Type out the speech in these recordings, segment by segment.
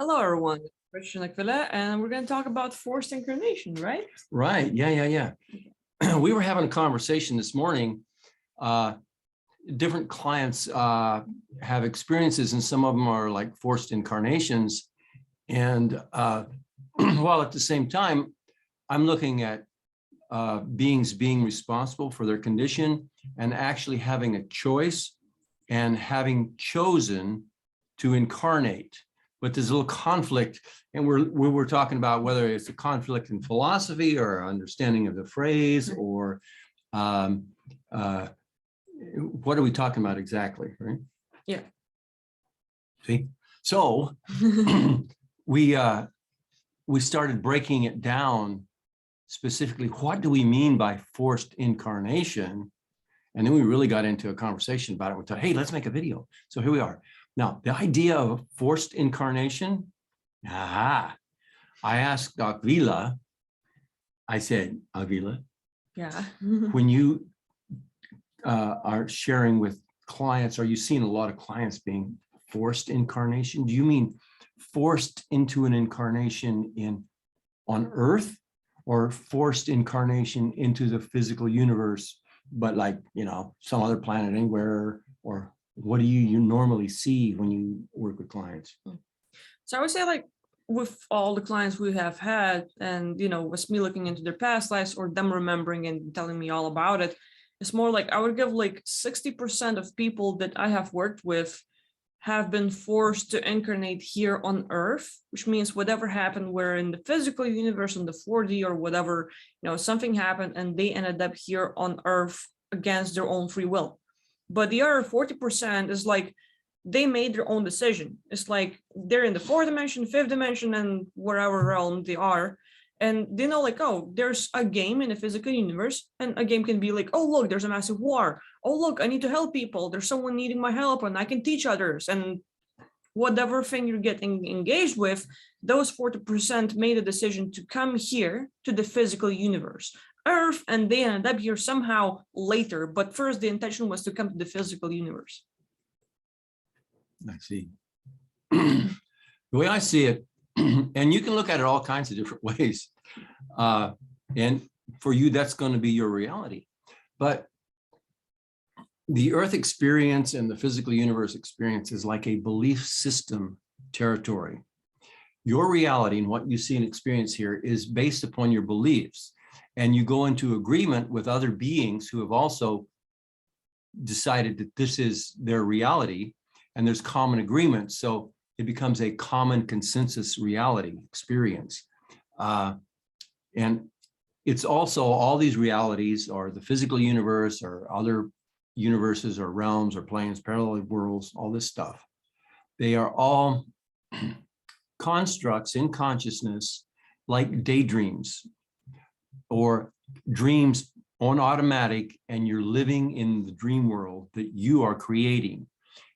Hello, everyone. Christian Aquila, and we're going to talk about forced incarnation, right? Right. Yeah. We were having a conversation this morning. Different clients have experiences, and some of them are like forced incarnations. And while at the same time, I'm looking at beings being responsible for their condition and actually having a choice and having chosen to incarnate. But there's a little conflict, and we're talking about whether it's a conflict in philosophy or understanding of the phrase, or what are we talking about exactly, right? Yeah. See, so we started breaking it down specifically. What do we mean by forced incarnation? And then we really got into a conversation about it. We thought, hey, let's make a video. So here we are. Now, the idea of forced incarnation, I asked Aquila, I said, Aquila, Yeah. when you are sharing with clients, are you seeing a lot of clients being forced incarnation? Do you mean forced into an incarnation on Earth, or forced incarnation into the physical universe, but like, some other planet anywhere? Or what do you normally see when you work with clients? So I would say, like, with all the clients we have had, and with me looking into their past lives or them remembering and telling me all about it, it's more like I would give like 60% of people that I have worked with have been forced to incarnate here on Earth, which means whatever happened, where in the physical universe, in the 4D or whatever, something happened and they ended up here on Earth against their own free will. But the other 40% is like they made their own decision. It's like they're in the fourth dimension, fifth dimension, and wherever realm they are. And they know, like, oh, there's a game in the physical universe, and a game can be like, oh, look, there's a massive war. Oh, look, I need to help people. There's someone needing my help, and I can teach others. And whatever thing you're getting engaged with, those 40% made a decision to come here to the physical universe, Earth, and they ended up here somehow later. But first, the intention was to come to the physical universe. I see. The way I see it, and you can look at it all kinds of different ways. And for you, that's going to be your reality. But the Earth experience and the physical universe experience is like a belief system territory. Your reality and what you see and experience here is based upon your beliefs. And you go into agreement with other beings who have also decided that this is their reality, and there's common agreement. So it becomes a common consensus reality experience. And it's also all these realities, or the physical universe, or other universes, or realms, or planes, parallel worlds, all this stuff. They are all constructs in consciousness, like daydreams or dreams on automatic, and you're living in the dream world that you are creating.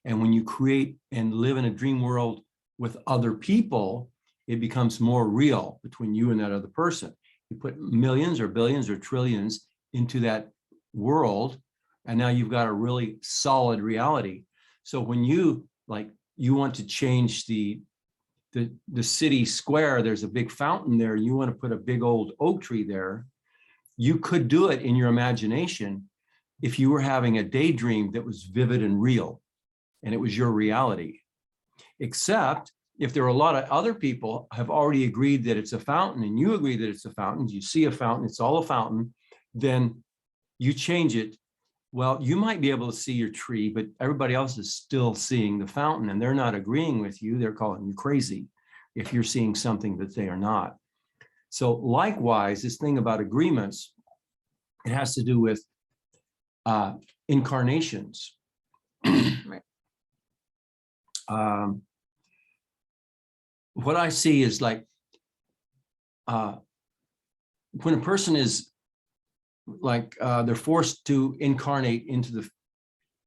And when you create and live in a dream world with other people, it becomes more real between you and that other person. You put millions or billions or trillions into that world, and now you've got a really solid reality. So when you want to change the city square, there's a big fountain there, you want to put a big old oak tree there, you could do it in your imagination if you were having a daydream that was vivid and real, and it was your reality. Except if there are a lot of other people have already agreed that it's a fountain, and you agree that it's a fountain, you see a fountain, it's all a fountain, then you change it. Well, you might be able to see your tree, but everybody else is still seeing the fountain, and they're not agreeing with you. They're calling you crazy if you're seeing something that they are not. So likewise, this thing about agreements, it has to do with incarnations. Right. What I see is like when a person is like they're forced to incarnate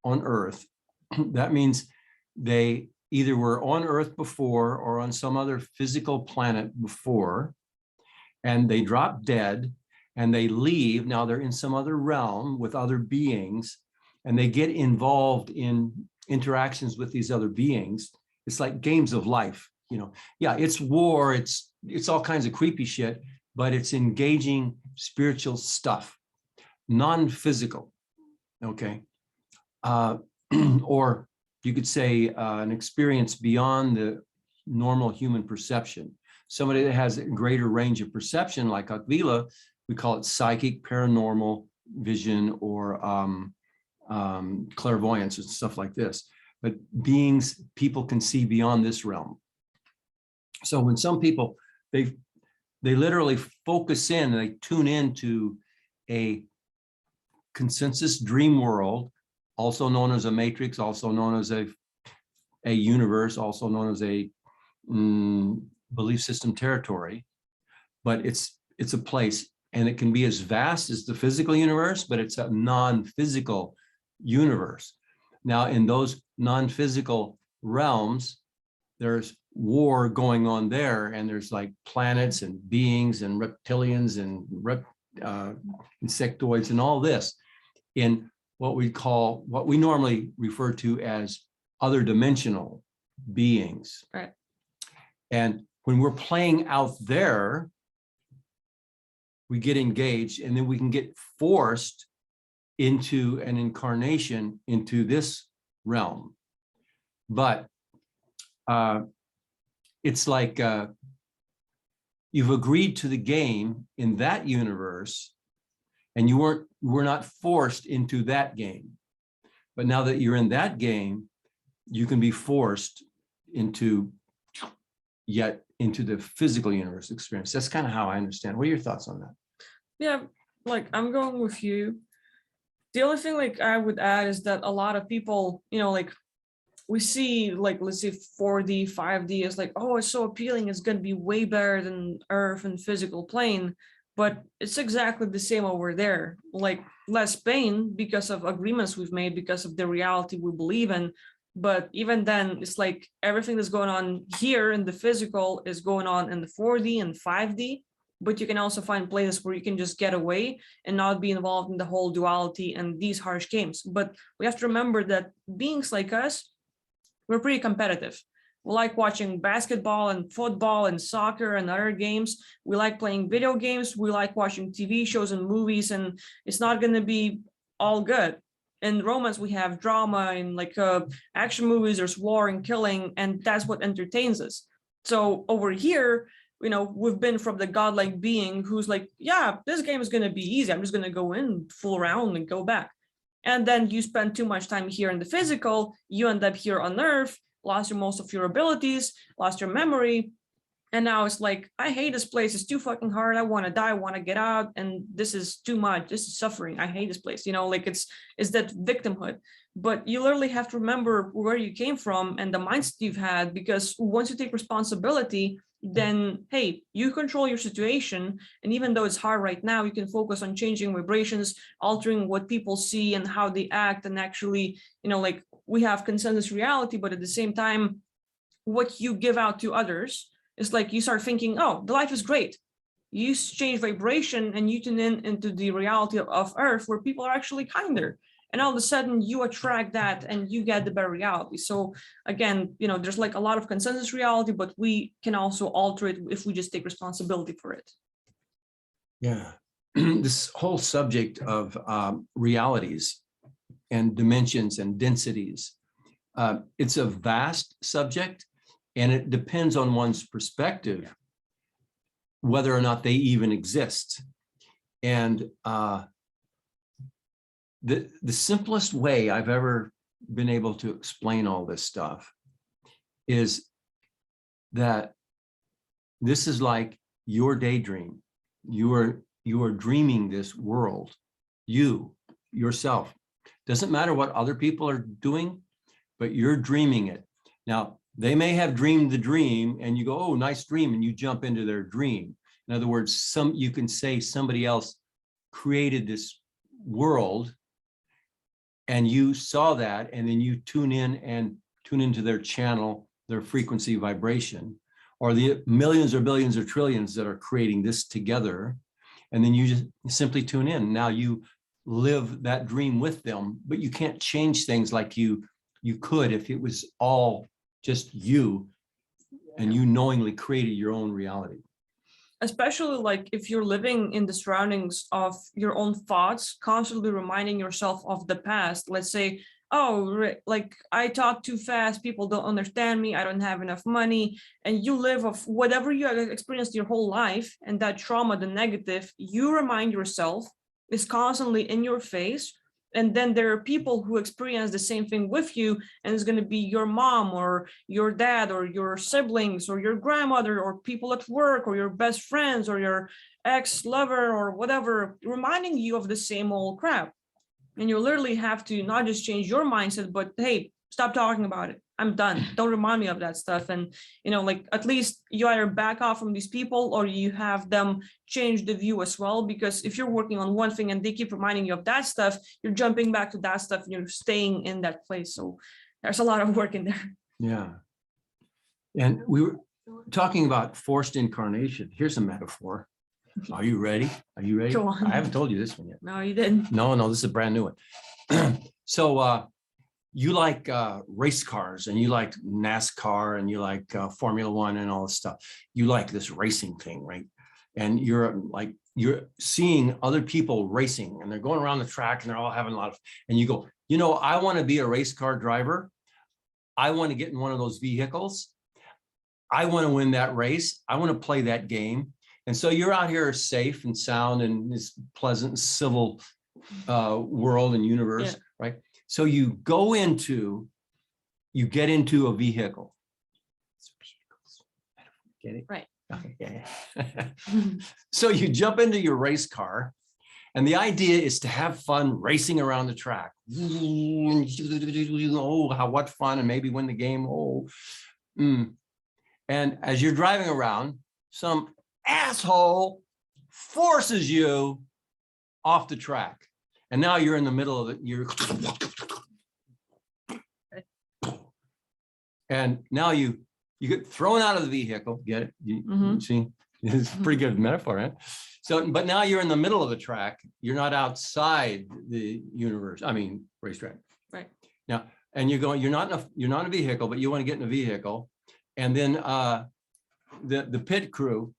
on Earth, that means they either were on Earth before or on some other physical planet before, and they drop dead and they leave. Now they're in some other realm with other beings, and they get involved in interactions with these other beings. It's like games of life. Yeah, it's war, it's all kinds of creepy shit, but it's engaging spiritual stuff, non-physical, okay? Or you could say an experience beyond the normal human perception. Somebody that has a greater range of perception, like Akvila, we call it psychic, paranormal vision, or clairvoyance and stuff like this. But people can see beyond this realm. So when some people, they literally focus in, they tune into a consensus dream world, also known as a matrix, also known as a universe, also known as a belief system territory, but it's a place, and it can be as vast as the physical universe, but it's a non-physical universe. Now, in those non-physical realms, there's war going on there, and there's like planets and beings and reptilians and insectoids and all this in what we normally refer to as other dimensional beings. Right. And when we're playing out there, we get engaged, and then we can get forced into an incarnation into this realm. But it's like you've agreed to the game in that universe, and you were not forced into that game. But now that you're in that game, you can be forced into the physical universe experience. That's kind of how I understand. What are your thoughts on that? Yeah, like I'm going with you. The only thing like I would add is that a lot of people, like we see, like, let's say 4D, 5D is like, oh, it's so appealing, it's going to be way better than Earth and physical plane. But it's exactly the same over there, like less pain because of agreements we've made, because of the reality we believe in. But even then, it's like everything that's going on here in the physical is going on in the 4D and 5D. But you can also find places where you can just get away and not be involved in the whole duality and these harsh games. But we have to remember that beings like us, we're pretty competitive. We like watching basketball and football and soccer and other games. We like playing video games. We like watching TV shows and movies, and it's not going to be all good. In romance, we have drama, and like action movies, there's war and killing, and that's what entertains us. So over here, we've been from the godlike being who's like, yeah, this game is going to be easy. I'm just going to go in, fool around, and go back. And then you spend too much time here in the physical, you end up here on Earth, lost most of your abilities, lost your memory. And now it's like, I hate this place. It's too fucking hard. I want to die. I want to get out. And this is too much. This is suffering. I hate this place. Like it's that victimhood. But you literally have to remember where you came from and the mindset you've had, because once you take responsibility, then, hey, you control your situation. And even though it's hard right now, you can focus on changing vibrations, altering what people see and how they act. And actually, like we have consensus reality, but at the same time, what you give out to others, it's like you start thinking, oh, the life is great. You change vibration and you tune into the reality of Earth, where people are actually kinder. And all of a sudden you attract that and you get the better reality. So again, there's like a lot of consensus reality, but we can also alter it if we just take responsibility for it. Yeah. This whole subject of realities and dimensions and densities, it's a vast subject, and it depends on one's perspective whether or not they even exist. And the simplest way I've ever been able to explain all this stuff is that this is like your daydream. You are dreaming this world, yourself. Doesn't matter what other people are doing, but you're dreaming it. Now, they may have dreamed the dream and you go, oh, nice dream, and you jump into their dream. In other words, you can say somebody else created this world and you saw that, and then you tune into their channel, their frequency vibration, or the millions or billions or trillions that are creating this together. And then you just simply tune in. Now you live that dream with them, but you can't change things like you could if it was all just you and you knowingly created your own reality. Especially like if you're living in the surroundings of your own thoughts, constantly reminding yourself of the past. Let's say, oh, like I talk too fast, people don't understand me, I don't have enough money, and you live of whatever you have experienced your whole life, and that trauma, the negative, you remind yourself is constantly in your face. And then there are people who experience the same thing with you, and it's going to be your mom or your dad or your siblings or your grandmother or people at work or your best friends or your ex-lover or whatever, reminding you of the same old crap. And you literally have to not just change your mindset, but hey, stop talking about it, I'm done, don't remind me of that stuff. And like at least you either back off from these people or you have them change the view as well, because if you're working on one thing and they keep reminding you of that stuff, you're jumping back to that stuff and you're staying in that place. So there's a lot of work in there. Yeah. And we were talking about forced incarnation. Here's a metaphor. Are you ready? Are you ready? Go on. I haven't told you this one yet. No, you didn't. No, this is a brand new one. So you like race cars, and you like NASCAR, and you like Formula One and all this stuff. You like this racing thing, right? And you're seeing other people racing, and they're going around the track, and they're all having a lot of, and you go, I want to be a race car driver. I want to get in one of those vehicles. I want to win that race. I want to play that game. And so you're out here safe and sound in this pleasant civil world and universe, yeah. Right? So you get into a vehicle. Get it? Right. Okay. Yeah. So you jump into your race car, and the idea is to have fun racing around the track. Oh, what fun, and maybe win the game. And as you're driving around, some asshole forces you off the track. And now you're in the middle of it. And now you get thrown out of the vehicle. Get it? You see, it's a pretty good metaphor, right? So, but now you're in the middle of the track. You're not outside the universe. I mean, racetrack. Right. Now, and you're not in a vehicle, but you want to get in a vehicle. And then the pit crew,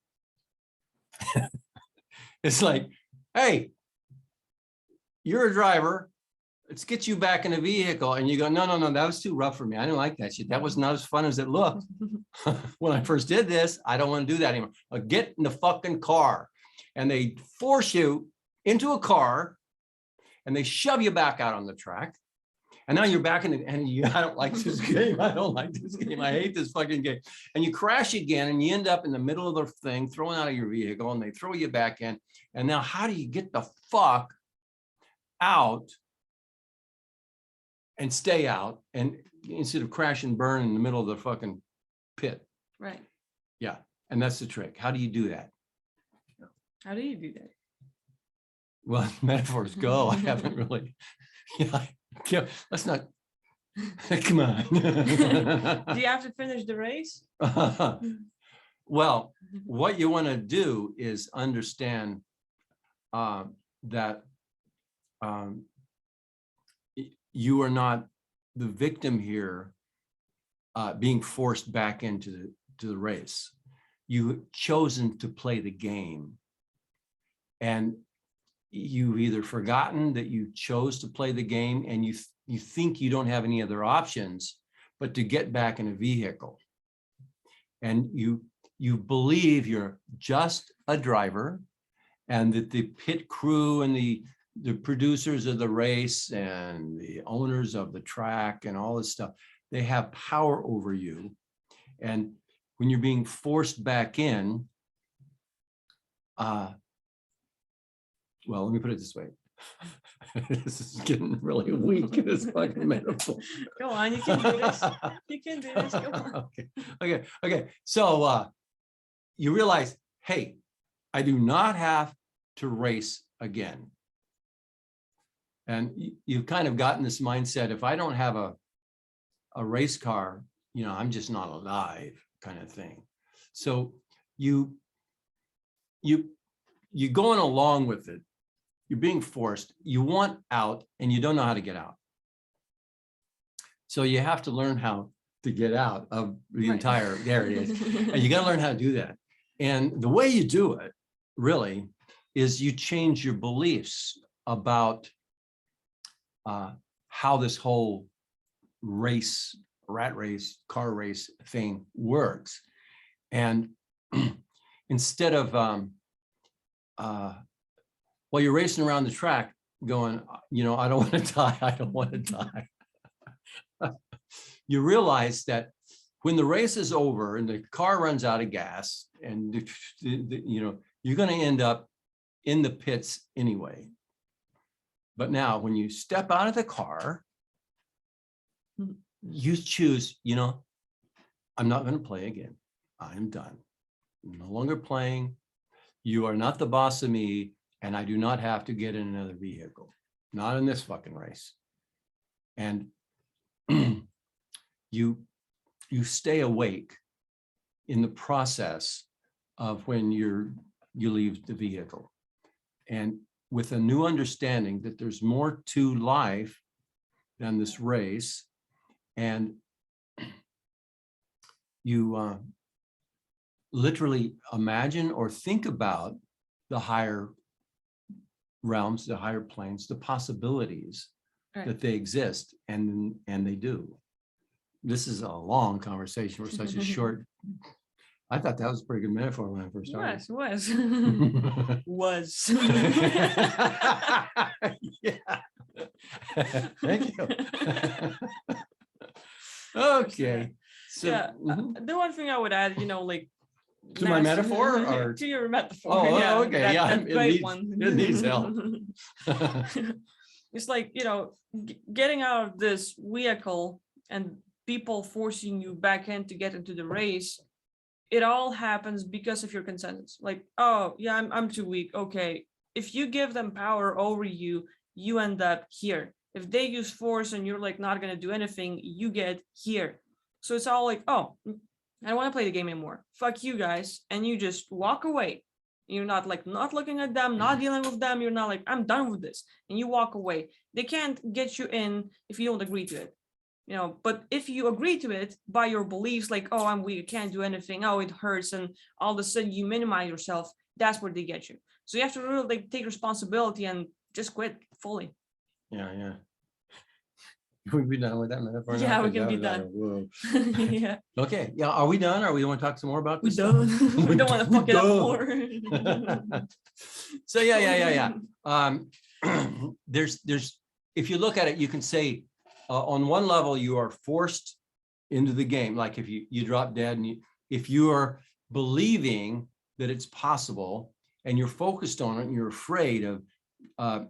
it's like, hey, you're a driver. Let's get you back in a vehicle. And you go, no, that was too rough for me. I didn't like that shit. That was not as fun as it looked. When I first did this, I don't want to do that anymore. Get in the fucking car. And they force you into a car, and they shove you back out on the track. And now you're back in it, and I don't like this game. I don't like this game. I hate this fucking game. And you crash again, and you end up in the middle of the thing, thrown out of your vehicle, and they throw you back in. And now how do you get the fuck out and stay out, and instead of crash and burn in the middle of the fucking pit? Right. Yeah. And that's the trick. How do you do that? How do you do that? Well, metaphors go. I haven't really. Yeah, let's not. Come on. Do you have to finish the race? Well, what you want to do is understand that you are not the victim here, being forced back into the race. You've chosen to play the game, and you've either forgotten that you chose to play the game, and you think you don't have any other options but to get back in a vehicle, and you believe you're just a driver, and that the pit crew and the producers of the race and the owners of the track and all this stuff, they have power over you. And when you're being forced back in, well, let me put it this way. This is getting really weak, this fucking metaphor. Go on, you can do this. You can do this. Go on. Okay. So you realize, hey, I do not have to race again. And you've kind of gotten this mindset, if I don't have a race car, I'm just not alive, kind of thing. So you're going along with it. You're being forced. You want out, and you don't know how to get out. So you have to learn how to get out of the Right. entire, there it is. And you got to learn how to do that. And the way you do it really is you change your beliefs about how this whole race, rat race, car race thing works. And instead of, while you're racing around the track going, you know, I don't want to die, I don't want to die. You realize that when the race is over and the car runs out of gas and, you know, you're going to end up in the pits anyway. But now when you step out of the car, you choose, you know, I'm not going to play again. I'm done. I'm no longer playing. You are not the boss of me, and I do not have to get in another vehicle. Not in this fucking race. And you stay awake in the process of when you leave the vehicle. And with a new understanding that there's more to life than this race, and you literally imagine or think about the higher realms, the higher planes, the possibilities that they exist, and they do. This is a long conversation for such a short. I thought that was a pretty good metaphor when I first started. Was. Yeah. Thank you. Okay. So, yeah, the one thing I would add, you know, like to my metaphor or to your metaphor. Oh, yeah, okay. that great one. It needs help. It's like, you know, getting out of this vehicle and people forcing you back in to get into the race. It all happens because of your consensus. Like, oh yeah, I'm too weak. Okay, if you give them power over you, you end up here. If they use force and you're like not gonna do anything, you get here. So it's all like, oh, I don't want to play the game anymore. Fuck you guys, and you just walk away. You're not like not looking at them, not dealing with them. You're not like, I'm done with this, and you walk away. They can't get you in if you don't agree to it. You know, but if you agree to it by your beliefs, like, oh, I'm weak, I can't do anything, oh, it hurts, and all of a sudden you minimize yourself, that's where they get you. So you have to really like take responsibility and just quit fully. Yeah. Can we be done with that metaphor? Yeah, now? we can be done. Yeah. Okay. Yeah. Are we done? Or we want to talk some more about this? We don't want to fuck it up more. So yeah. There's if you look at it, you can say on one level you are forced into the game. Like if you drop dead, and if you are believing that it's possible and you're focused on it and you're afraid of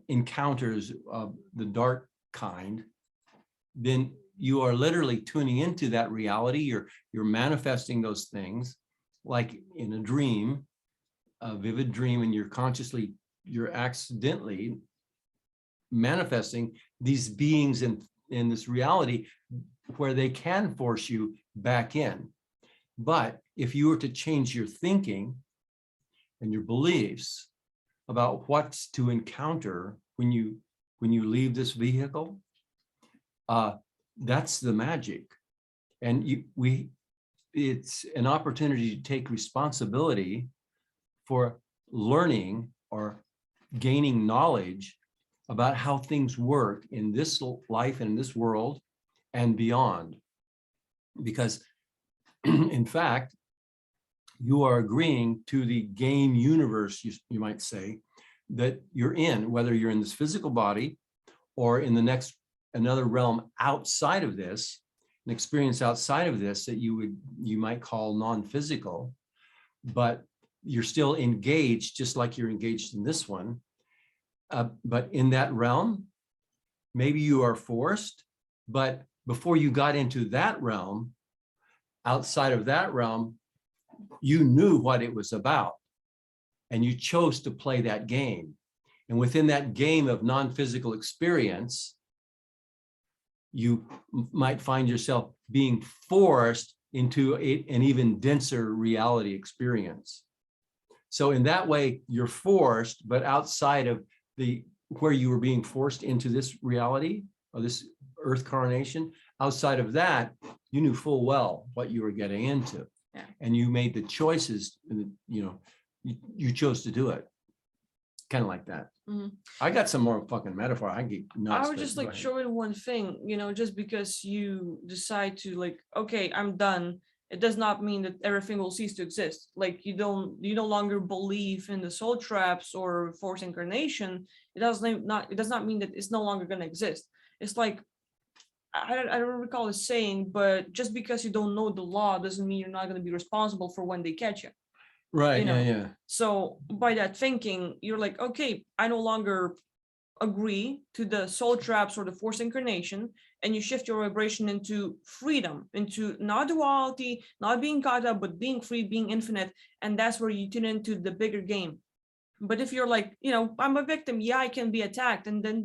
encounters of the dark kind, then you are literally tuning into that reality. You're manifesting those things like in a dream, a vivid dream, and you're accidentally manifesting these beings in this reality where they can force you back in. But if you were to change your thinking and your beliefs about what's to encounter when you leave this vehicle, that's the magic. And it's an opportunity to take responsibility for learning or gaining knowledge about how things work in this life and in this world and beyond. Because in fact, you are agreeing to the game universe, you might say, that you're in, whether you're in this physical body or in the next another realm outside of this, an experience outside of this that you might call non-physical, but you're still engaged just like you're engaged in this one. But in that realm, maybe you are forced, but before you got into that realm, outside of that realm, you knew what it was about and you chose to play that game. And within that game of non-physical experience, you might find yourself being forced into an even denser reality experience. So in that way, you're forced, but outside of where you were being forced into this reality or this earth carnation, outside of that, you knew full well what you were getting into. Yeah. And you made the choices, you know, you chose to do it. Kind of like that. Mhm. I got some more fucking metaphor. I get nuts. I would just like show it one thing, you know, just because you decide to like, okay, I'm done. It does not mean that everything will cease to exist. Like you no longer believe in the soul traps or forced incarnation. It does not mean that it's no longer going to exist. It's like, I don't recall the saying, but just because you don't know the law doesn't mean you're not going to be responsible for when they catch you. Right. You know? Yeah. So by that thinking, you're like, okay, I no longer agree to the soul traps or the forced incarnation, and you shift your vibration into freedom, into not duality, not being caught up, but being free, being infinite. And that's where you tune into the bigger game. But if you're like, you know, I'm a victim, yeah, I can be attacked, and then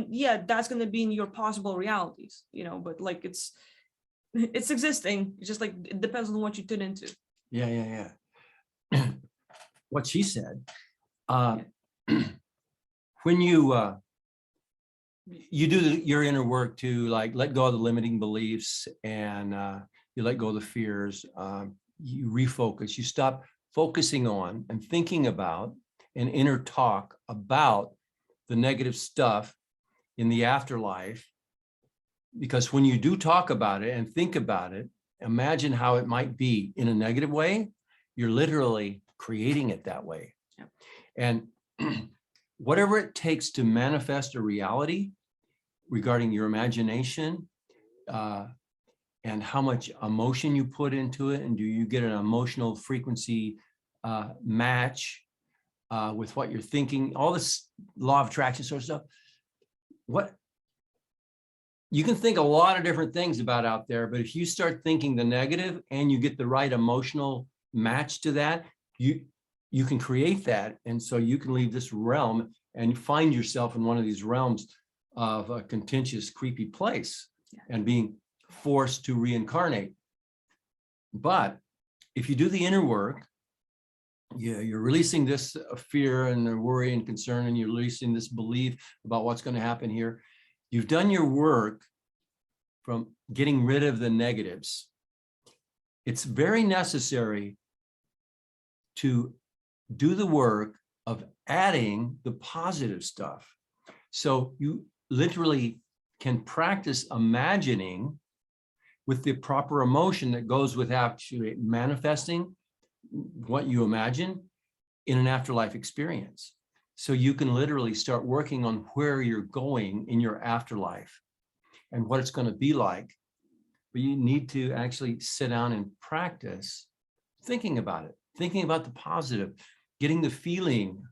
yeah, that's going to be in your possible realities, you know, but like it's existing. It's just like, it depends on what you tune into. Yeah. What she said, when you do your inner work to like let go of the limiting beliefs, and you let go of the fears, you refocus, you stop focusing on and thinking about an inner talk about the negative stuff in the afterlife. Because when you do talk about it and think about it, imagine how it might be in a negative way, you're literally creating it that way. Yep. And whatever it takes to manifest a reality regarding your imagination, and how much emotion you put into it, and do you get an emotional frequency match with what you're thinking, all this law of attraction sort of stuff. What you can think a lot of different things about out there, but if you start thinking the negative and you get the right emotional match to that, you can create that. And so you can leave this realm and find yourself in one of these realms of a contentious, creepy place, and being forced to reincarnate. But if you do the inner work, you're releasing this fear and the worry and concern, and you're releasing this belief about what's going to happen here. You've done your work from getting rid of the negatives. It's very necessary to do the work of adding the positive stuff. So you literally can practice imagining with the proper emotion that goes with actually manifesting what you imagine in an afterlife experience. So you can literally start working on where you're going in your afterlife and what it's going to be like. But you need to actually sit down and practice thinking about it, thinking about the positive, getting the feeling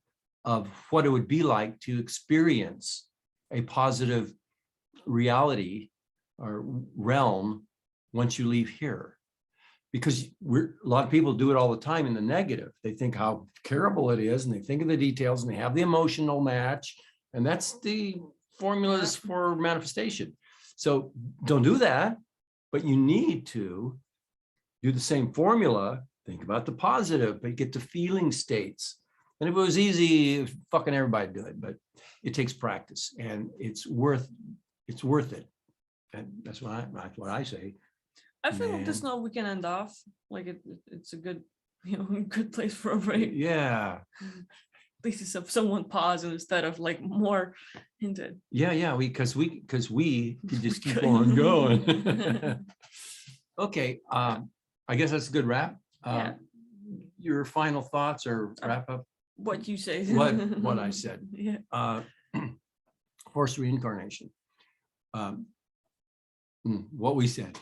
of what it would be like to experience a positive reality or realm once you leave here. Because a lot of people do it all the time in the negative. They think how terrible it is, and they think of the details, and they have the emotional match, and that's the formulas for manifestation. So don't do that, but you need to do the same formula. Think about the positive, but get to feeling states. And if it was easy, fucking everybody do it, but it takes practice, and it's worth it. And that's what I say. I feel like this note we can end off. Like it's a good, you know, good place for a break. Yeah. At least it's someone pause instead of like more into it. Yeah, because we could just keep on going. Okay, I guess that's a good wrap. Yeah. Your final thoughts or wrap up? What you say. What I said. Yeah. Forced reincarnation. What we said.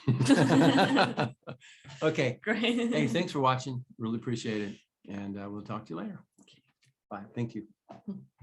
Okay. Great. Hey, thanks for watching. Really appreciate it. And we'll talk to you later. Bye. Thank you.